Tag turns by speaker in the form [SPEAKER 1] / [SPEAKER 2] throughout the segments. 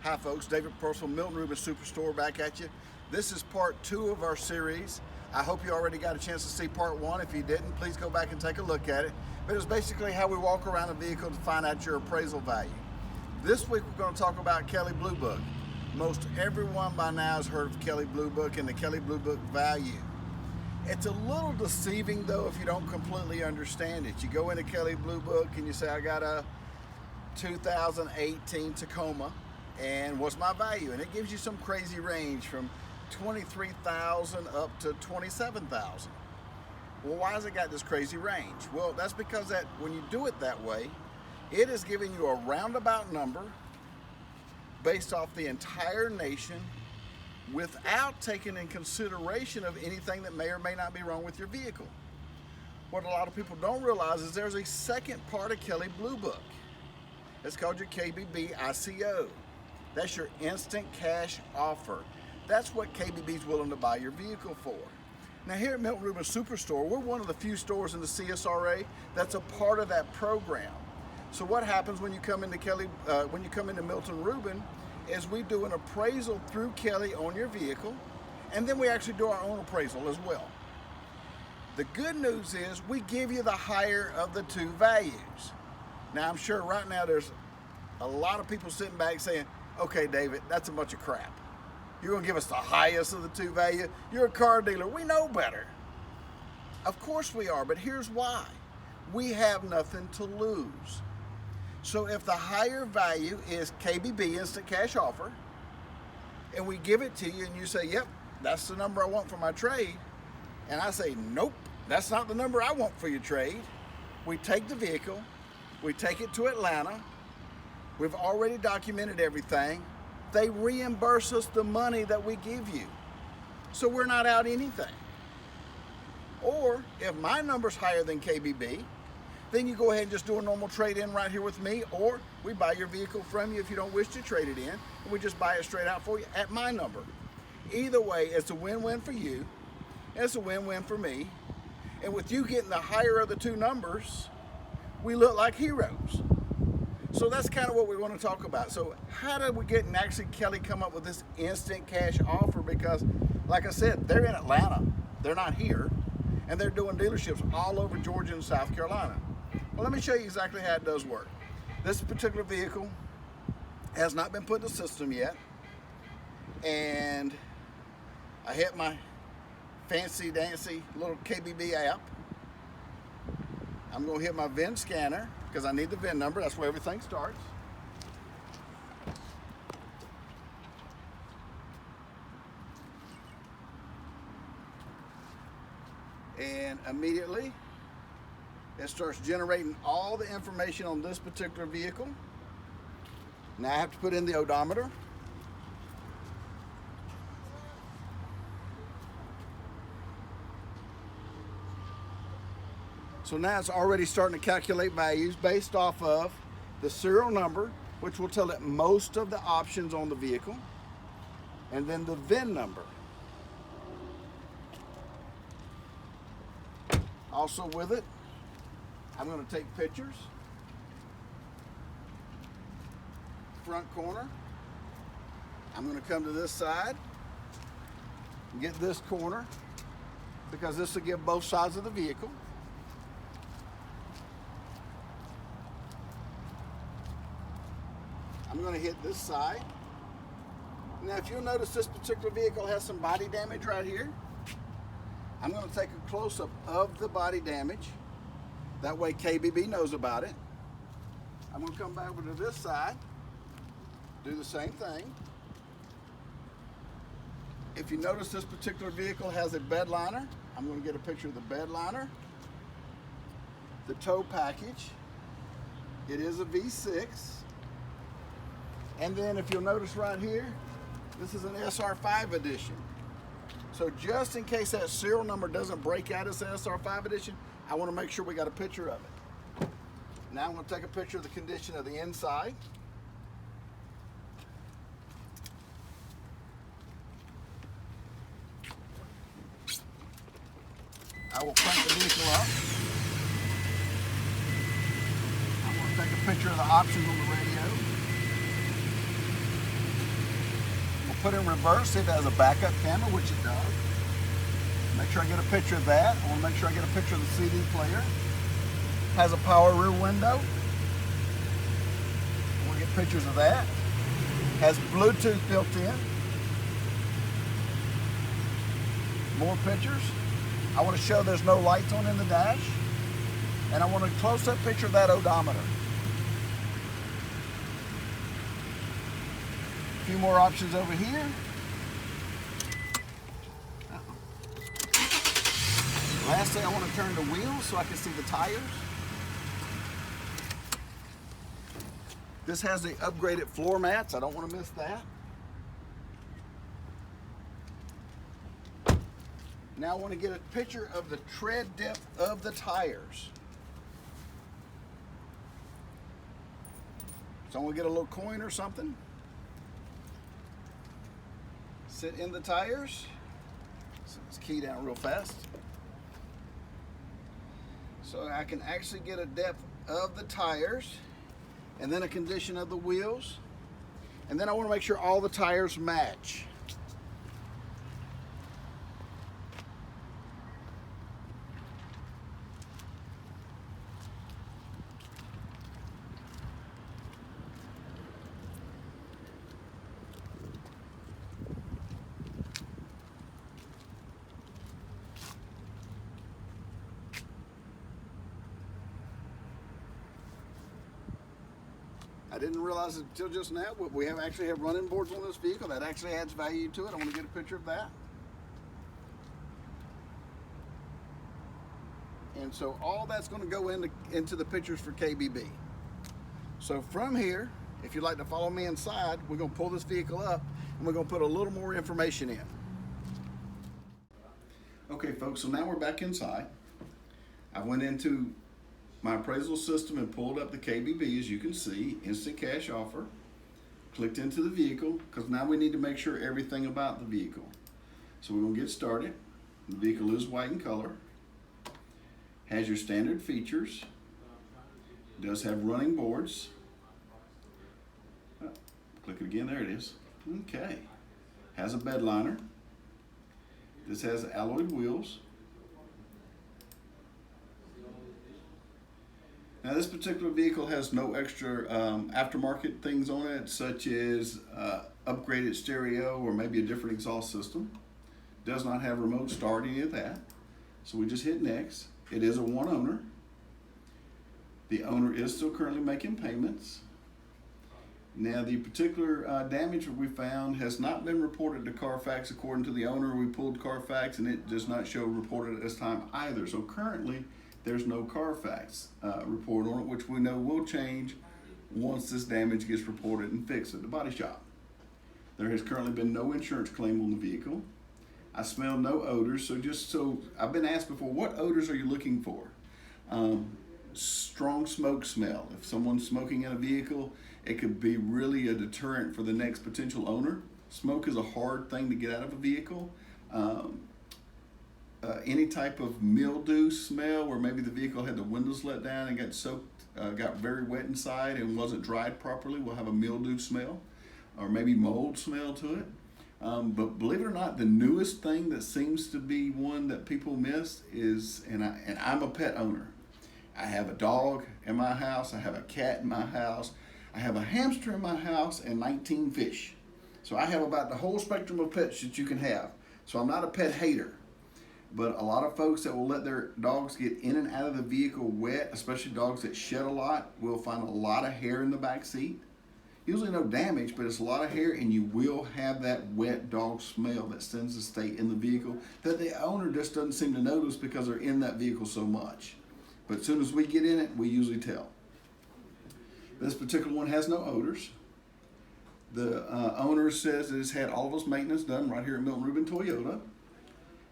[SPEAKER 1] Hi folks, David Purcell, Milton Ruben Superstore back at you. This is part 2 of our series. I hope you already got a chance to see part 1. If you didn't, please go back and take a look at it. But it's basically how we walk around a vehicle to find out your appraisal value. This week we're going to talk about Kelley Blue Book. Most everyone by now has heard of Kelley Blue Book and the Kelley Blue Book value. It's a little deceiving though if you don't completely understand it. You go into Kelley Blue Book and you say, I got a 2018 Tacoma and what's my value? And it gives you some crazy range from 23,000 up to 27,000. Well, why has it got this crazy range? Well, that's because that when you do it that way, it is giving you a roundabout number based off the entire nation without taking in consideration of anything that may or may not be wrong with your vehicle. What a lot of people don't realize is there's a second part of Kelley Blue Book. It's called your KBB ICO. That's your instant cash offer. That's what KBB is willing to buy your vehicle for. Now here at Milton Ruben Superstore, we're one of the few stores in the CSRA that's a part of that program. So what happens when you come into Milton Ruben is we do an appraisal through Kelley on your vehicle, and then we actually do our own appraisal as well. The good news is we give you the higher of the two values. Now I'm sure right now there's a lot of people sitting back saying, okay, David, that's a bunch of crap. You're gonna give us the highest of the two value? You're a car dealer, we know better. Of course we are, but here's why. We have nothing to lose. So if the higher value is KBB, instant cash offer, and we give it to you and you say, yep, that's the number I want for my trade, and I say, nope, that's not the number I want for your trade, we take the vehicle, we take it to Atlanta, we've already documented everything, they reimburse us the money that we give you. So we're not out anything. Or if my number's higher than KBB, then you go ahead and just do a normal trade-in right here with me, or we buy your vehicle from you if you don't wish to trade it in, and we just buy it straight out for you at my number. Either way, it's a win-win for you, and it's a win-win for me, and with you getting the higher of the two numbers, we look like heroes. So that's kind of what we want to talk about. So how did we get, and actually Kelley come up with this instant cash offer? Because like I said, they're in Atlanta, they're not here, and they're doing dealerships all over Georgia and South Carolina. Well, let me show you exactly how it does work. This particular vehicle has not been put in the system yet, and I hit my fancy dancy little KBB app. I'm going to hit my VIN scanner because I need the VIN number. That's where everything starts. And immediately it starts generating all the information on this particular vehicle. Now I have to put in the odometer. So now it's already starting to calculate values based off of the serial number, which will tell it most of the options on the vehicle, and then the VIN number. Also with it, I'm going to take pictures. Front corner. I'm going to come to this side and get this corner because this will give both sides of the vehicle. I'm going to hit this side. Now if you'll notice, this particular vehicle has some body damage right here. I'm going to take a close-up of the body damage. That way KBB knows about it. I'm going to come back over to this side, do the same thing. If you notice, this particular vehicle has a bed liner. I'm going to get a picture of the bed liner. The tow package. It is a V6. And then if you'll notice right here, this is an SR5 edition. So just in case that serial number doesn't break out as an SR5 edition, I want to make sure we got a picture of it. Now I'm going to take a picture of the condition of the inside. I will crank the vehicle up. I'm going to take a picture of the options on the radio. put in reverse, see if it has a backup camera, which it does. Make sure I get a picture of that. I want to make sure I get a picture of the CD player. Has a power rear window. We'll get pictures of that. Has Bluetooth built in. More pictures. I want to show there's no lights on in the dash. And I want a close-up picture of that odometer. A few more options over here. Lastly, I want to turn the wheels so I can see the tires. This has the upgraded floor mats. I don't want to miss that. Now I want to get a picture of the tread depth of the tires. So I'm going to get a little coin or something. Sit in the tires. So let's key down real fast. So I can actually get a depth of the tires and then a condition of the wheels. And then I want to make sure all the tires match. I didn't realize it until just now, but we actually have running boards on this vehicle. That actually adds value to it. I want to get a picture of that. And so all that's going to go into the pictures for KBB. So from here, if you'd like to follow me inside, we're going to pull this vehicle up and we're going to put a little more information in. Okay folks, so now we're back inside. I went into my appraisal system and pulled up the KBB, as you can see, instant cash offer. Clicked into the vehicle, because now we need to make sure everything about the vehicle. So we're gonna get started. The vehicle is white in color. Has your standard features. Does have running boards. Oh, click it again, there it is. Okay. Has a bed liner. This has alloyed wheels. Now this particular vehicle has no extra aftermarket things on it, such as upgraded stereo or maybe a different exhaust system. Does not have remote start, any of that. So we just hit next. It is a one owner. The owner is still currently making payments. Now the particular damage that we found has not been reported to Carfax. According to the owner, we pulled Carfax and it does not show reported at this time either. So currently, there's no Carfax report on it, which we know will change once this damage gets reported and fixed at the body shop. There has currently been no insurance claim on the vehicle. I smell no odors, so I've been asked before, what odors are you looking for? Strong smoke smell. If someone's smoking in a vehicle, it could be really a deterrent for the next potential owner. Smoke is a hard thing to get out of a vehicle. Any type of mildew smell, where maybe the vehicle had the windows let down and got soaked, got very wet inside and wasn't dried properly, will have a mildew smell, or maybe mold smell to it. But believe it or not, the newest thing that seems to be one that people miss is, and I'm a pet owner. I have a dog in my house, I have a cat in my house, I have a hamster in my house, and 19 fish. So I have about the whole spectrum of pets that you can have. So I'm not a pet hater. But a lot of folks that will let their dogs get in and out of the vehicle wet, especially dogs that shed a lot, will find a lot of hair in the back seat. Usually no damage, but it's a lot of hair, and you will have that wet dog smell that tends to stay in the vehicle that the owner just doesn't seem to notice because they're in that vehicle so much. But as soon as we get in it, we usually tell. This particular one has no odors. The owner says that it's had all of his maintenance done right here at Milton Ruben Toyota.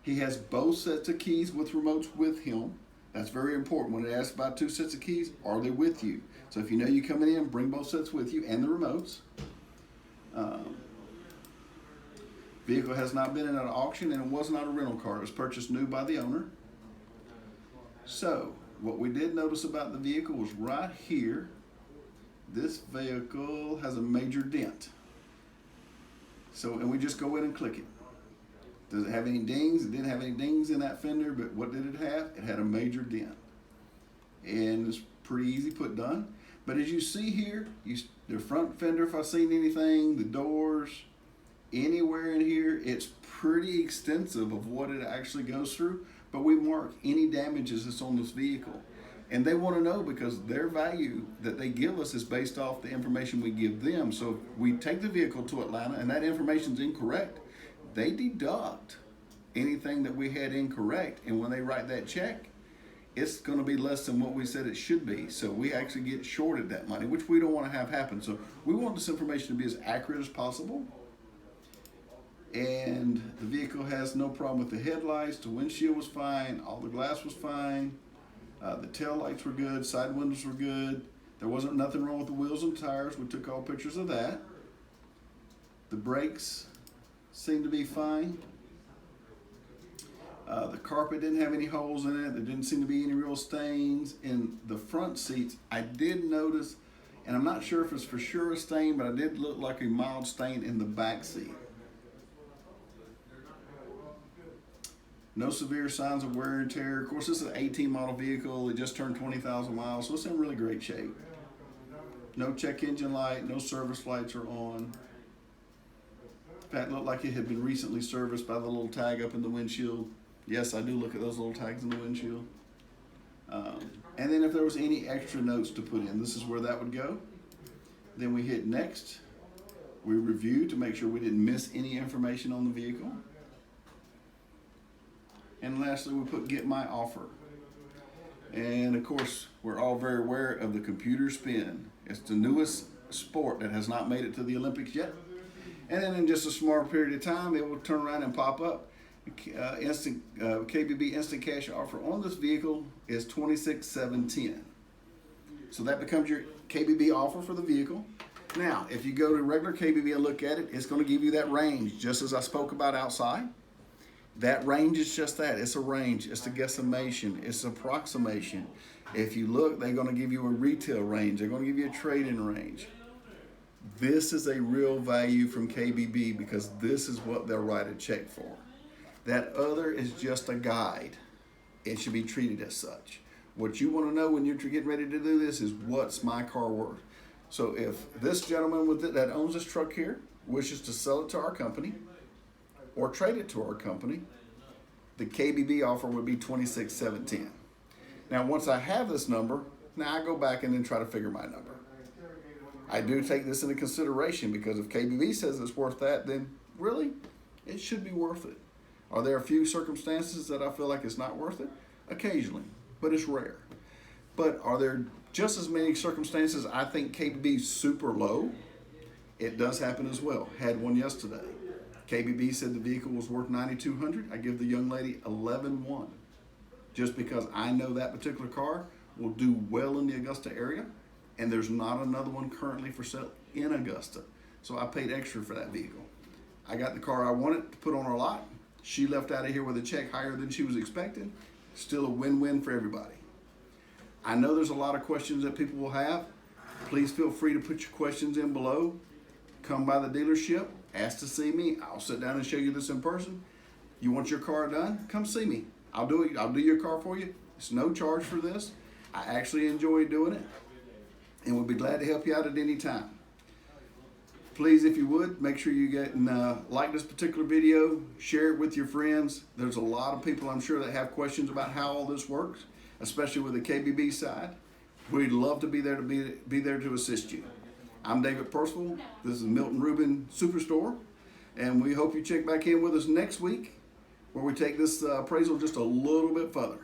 [SPEAKER 1] He has both sets of keys with remotes with him. That's very important. When it asks about 2 sets of keys, are they with you? So if you know you're coming in, bring both sets with you and the remotes. Vehicle has not been in an auction, and it was not a rental car. It was purchased new by the owner. So what we did notice about the vehicle was right here. This vehicle has a major dent. So, and we just go in and click it. Does it have any dings? It didn't have any dings in that fender, but what did it have? It had a major dent. And it's pretty easy put done. But as you see here, the front fender, if I've seen anything, the doors, anywhere in here, it's pretty extensive of what it actually goes through. But we mark any damages that's on this vehicle. And they want to know because their value that they give us is based off the information we give them. So if we take the vehicle to Atlanta and that information is incorrect, they deduct anything that we had incorrect. And when they write that check, it's going to be less than what we said it should be. So we actually get shorted that money, which we don't want to have happen. So we want this information to be as accurate as possible. And the vehicle has no problem with the headlights. The windshield was fine. All the glass was fine. The tail lights were good. Side windows were good. There wasn't nothing wrong with the wheels and tires. We took all pictures of that. The brakes seemed to be fine. The carpet didn't have any holes in it. There didn't seem to be any real stains. In the front seats, I did notice, and I'm not sure if it's for sure a stain, but I did look like a mild stain in the back seat. No severe signs of wear and tear. Of course, this is an 18 model vehicle. It just turned 20,000 miles, so it's in really great shape. No check engine light, no service lights are on. In fact, it looked like it had been recently serviced by the little tag up in the windshield. Yes, I do look at those little tags in the windshield. And then if there was any extra notes to put in, this is where that would go. Then we hit next. We review to make sure we didn't miss any information on the vehicle. And lastly, we put get my offer. And of course, we're all very aware of the computer spin. It's the newest sport that has not made it to the Olympics yet. And then in just a small period of time, it will turn around and pop up. KBB instant cash offer on this vehicle is $26,710. So that becomes your KBB offer for the vehicle. Now, if you go to regular KBB and look at it, it's going to give you that range, just as I spoke about outside. That range is just that. It's a range. It's a guesstimation. It's an approximation. If you look, they're going to give you a retail range. They're going to give you a trade-in range. This is a real value from KBB because this is what they'll write a check for. That other is just a guide. It should be treated as such. What you want to know when you're getting ready to do this is what's my car worth. So if this gentleman with it that owns this truck here wishes to sell it to our company or trade it to our company, the KBB offer would be $26,710. Now, once I have this number, now I go back and then try to figure my number. I do take this into consideration because if KBB says it's worth that, then really, it should be worth it. Are there a few circumstances that I feel like it's not worth it? Occasionally, but it's rare. But are there just as many circumstances I think KBB is super low? It does happen as well. Had one yesterday. KBB said the vehicle was worth $9,200. I give the young lady $11,100, just because I know that particular car will do well in the Augusta area, and there's not another one currently for sale in Augusta. So I paid extra for that vehicle. I got the car I wanted to put on her lot. She left out of here with a check higher than she was expecting. Still a win-win for everybody. I know there's a lot of questions that people will have. Please feel free to put your questions in below. Come by the dealership, ask to see me. I'll sit down and show you this in person. You want your car done? Come see me. I'll do it. I'll do your car for you. It's no charge for this. I actually enjoy doing it, and we'll be glad to help you out at any time. Please, if you would, make sure you get and like this particular video, share it with your friends. There's a lot of people I'm sure that have questions about how all this works, especially with the KBB side. We'd love to be there to assist you. I'm David Percival. This is Milton Ruben Superstore, and we hope you check back in with us next week where we take this appraisal just a little bit further.